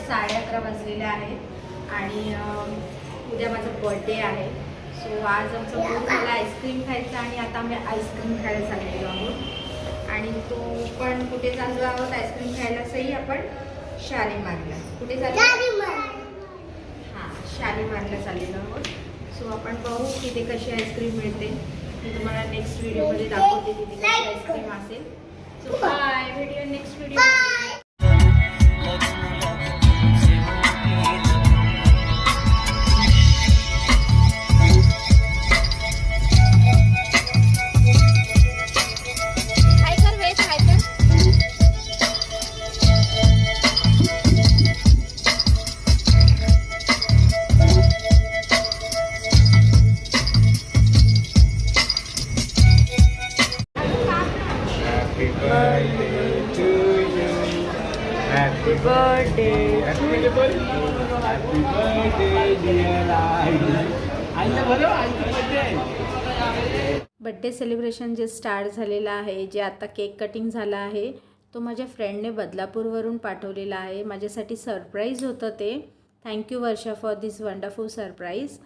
11:30 वाजलेले आहेत आणि उद्या माझा बर्थडे आहे. सो आज आमचं मूड झाला आईस्क्रीम खायचं आणि आता आम्ही आईस्क्रीम खायला चाललेलो आहोत. आणि तो पण कुठे चाललो आहोत आईस्क्रीम खायला? सही आपण शालीमारला. कुठे चाललो? हां, शालीमारला चाललेलो आहोत. सो आपण पाहू तिथे कशी आईस्क्रीम मिळते. मी तुम्हाला नेक्स्ट व्हिडिओमध्ये दाखवते तिथे कशी आईस्क्रीम असेल. So bye, video next video. Birthday celebration जे स्टार्ट झालेलं आहे, जे आता केक कटिंग झालं आहे, तो माझ्या फ्रेंडने बदलापूरवरून पाठवलेला आहे. माझ्यासाठी सरप्राईज होतं ते. Thank you Varsha for this wonderful surprise.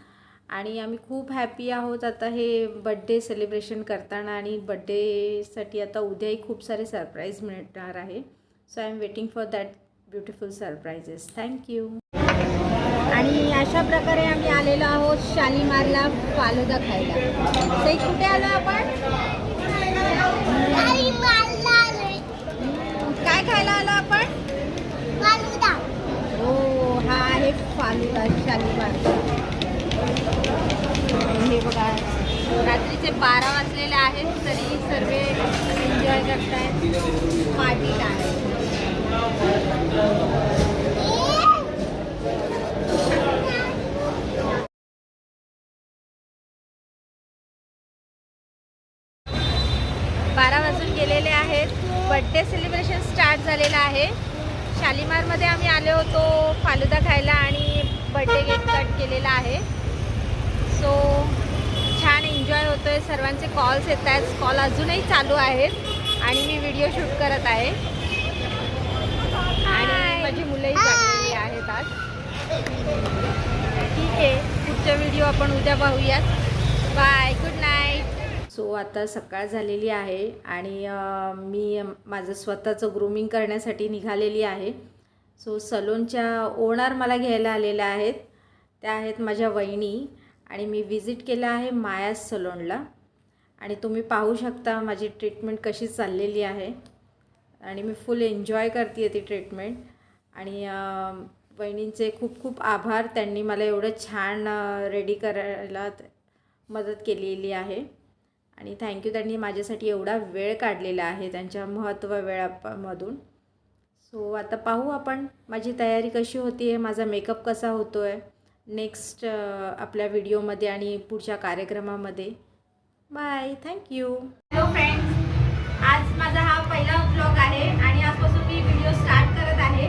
आणि आम्ही खूप हॅपी आहोत आता हे बड्डे सेलिब्रेशन करताना. आणि बड्डेसाठी आता उद्याही खूप सारे सरप्राईज मिळणार आहे. So I am waiting for that beautiful surprises. Thank you. आणि अशा प्रकारे आम्ही आलेलो आहोत शालीमारला फालुदा खायला. सई, कुठे आलो आपण? काय खायला आलो आपण? फालुदा. हो, हा आहे फालुदा शालीमारचा. हे बघा, रात्रीचे 12 वाजलेले आहेत तरी सर्व एन्जॉय करतायत, पार्टीला आहे. बारा वाजून गेलेले आहेत. बड्डे सेलिब्रेशन स्टार्ट झालेलं आहे. शालीमारमध्ये आम्ही आलो होतो फालुदा खायला आणि बड्डे केक कट केलेला आहे. सो छान एन्जॉय होतो आहे. सर्वांचे कॉल्स येत आहेत, कॉल अजूनही चालू आहेत आणि मी व्हिडिओ शूट करत आहे. आणि माझी मुलंही चाललेली आहेत आज. ठीक आहे, पुढचा व्हिडिओ आपण उद्या पाहूयात. Bye, good night. सो आता सकाळ झालेली आहे आणि मी माझं स्वतःचं ग्रूमिंग करण्यासाठी निघालेली आहे. सो सलूनच्या ओनर मला घ्यायला आलेल्या आहेत. त्या आहेत माझ्या वहिनी. आणि मी विजिट केलं आहे माया सलूनला. आणि तुम्ही पाहू शकता माझी ट्रीटमेंट कशी चाललेली आहे. आणि मी फुल एन्जॉय करते आहे ती ट्रीटमेंट. आणि वहिनींचे खूप खूप आभार. त्यांनी मला एवढं छान रेडी करायला मदत केलेली आहे. आणि थँक्यू, त्यांनी माझ्यासाठी एवढा वेळ काढलेला आहे त्यांच्या महत्त्व वेळामधून. सो आता पाहू आपण माझी तयारी कशी होती आहे, माझा मेकअप कसा होतो आहे नेक्स्ट आपल्या व्हिडिओमध्ये आणि पुढच्या कार्यक्रमामध्ये. Bye, thank you. हॅलो फ्रेंड्स, आज माझा हा पहिला व्लॉग आहे आणि आजपासून मी व्हिडिओ स्टार्ट करत आहे.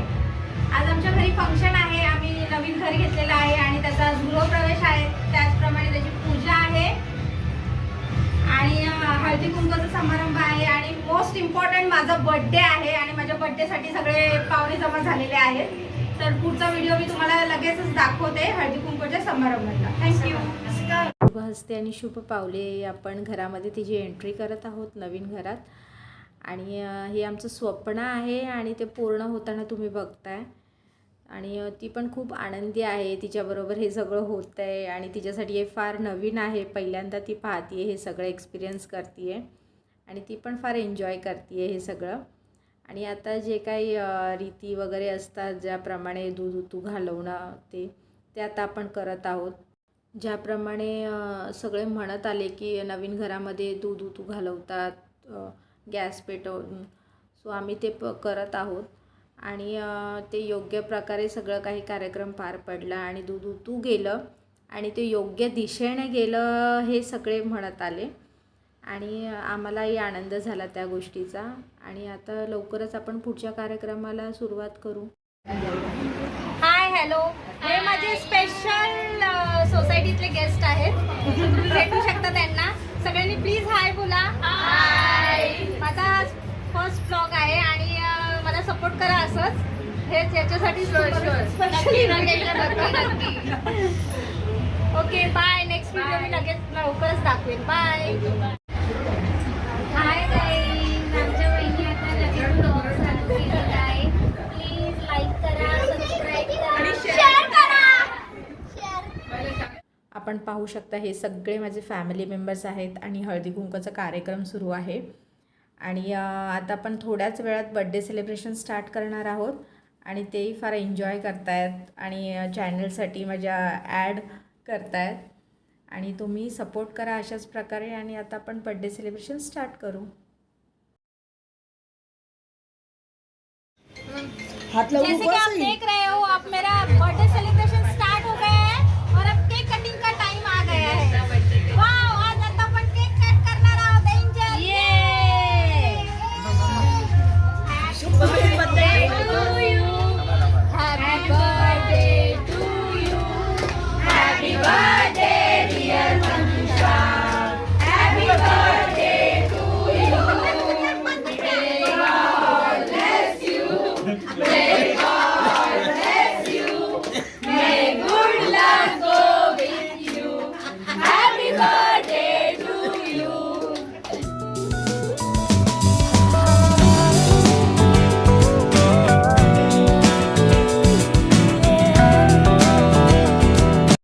आज आमच्या घरी फंक्शन आहे. आम्ही नवीन घर घेतलेलं आहे आणि त्याचा गृहप्रवेश आहे. त्याचप्रमाणे त्याची पूजा आहे आणि हळदी कुंकूचा समारंभ आहे. आणि मोस्ट इम्पॉर्टंट माझा बर्थडे आहे आणि माझ्या बर्थडेसाठी सगळे पाहुणे जमा झालेले आहेत. तर पुढचा व्हिडिओ मी तुम्हाला लगेचच दाखवते हळदी कुंकूच्या समारंभाचा. थँक्यू. शुभ हस्ते आणि शुभ पावले आपण घरामध्ये तिची एंट्री करत आहोत नवीन घरात. आणि हे आमचं स्वप्न आहे आणि ते पूर्ण होताना तुम्ही बघताय. आणि ती पण खूप आनंदी आहे. तिच्याबरोबर हे सगळं होतं आहे आणि तिच्यासाठी हे फार नवीन आहे. पहिल्यांदा ती पाहते आहे, हे सगळं एक्सपिरियन्स करते आहे आणि ती पण फार एन्जॉय करते आहे हे सगळं. आणि आता जे काही रीती वगैरे असतात, ज्याप्रमाणे दूध उतू घालवणं ते आता आपण करत आहोत. ज्याप्रमाणे सगळे म्हणत आले की नवीन घरामध्ये दूध उतू घालवतात गॅस पेटवून. सो आम्ही ते करत आहोत. आणि ते योग्य प्रकारे सगळं काही कार्यक्रम पार पडला आणि दूध उतू गेलं आणि ते योग्य दिशेने गेलं हे सगळे म्हणत आले. आणि आम्हालाही आनंद झाला त्या गोष्टीचा. आणि आता लवकरच आपण पुढच्या कार्यक्रमाला सुरुवात करू. हाय, हॅलो. हे माझे स्पेशल सोसायटीतले गेस्ट आहेत. तुम्ही भेटू शकता त्यांना. सगळ्यांनी प्लीज हाय बोला. हाय. माझा फर्स्ट ब्लॉग आहे आणि मला सपोर्ट करा असंच. हेच याच्यासाठी ओके बाय. नेक्स्ट व्हिडिओ मी लगेच लवकरच दाखवेन. बाय. हाय गाईज, आमच्या बहिणी आता लगेच ब्लॉग चालू केलेला आहे. प्लीज लाईक करा, सबस्क्राईब करा आणि शेअर करा. आपण पाहू शकता हे सगळे माझे फॅमिली मेंबर्स आहेत आणि हळदी कुंकवाचा कार्यक्रम सुरू आहे. आणि आता आपण थोड्याच वेळात बड्डे सेलिब्रेशन स्टार्ट करणार आहोत आणि तेही फार एन्जॉय करतायत आणि चॅनलसाठी माझ्या ॲड करतायत आणि तुम्ही सपोर्ट करा अशाच प्रकारे. आणि आता आपण बड्डे सेलिब्रेशन स्टार्ट करू. जैसे कि आप देख रहे हो, आप मेरा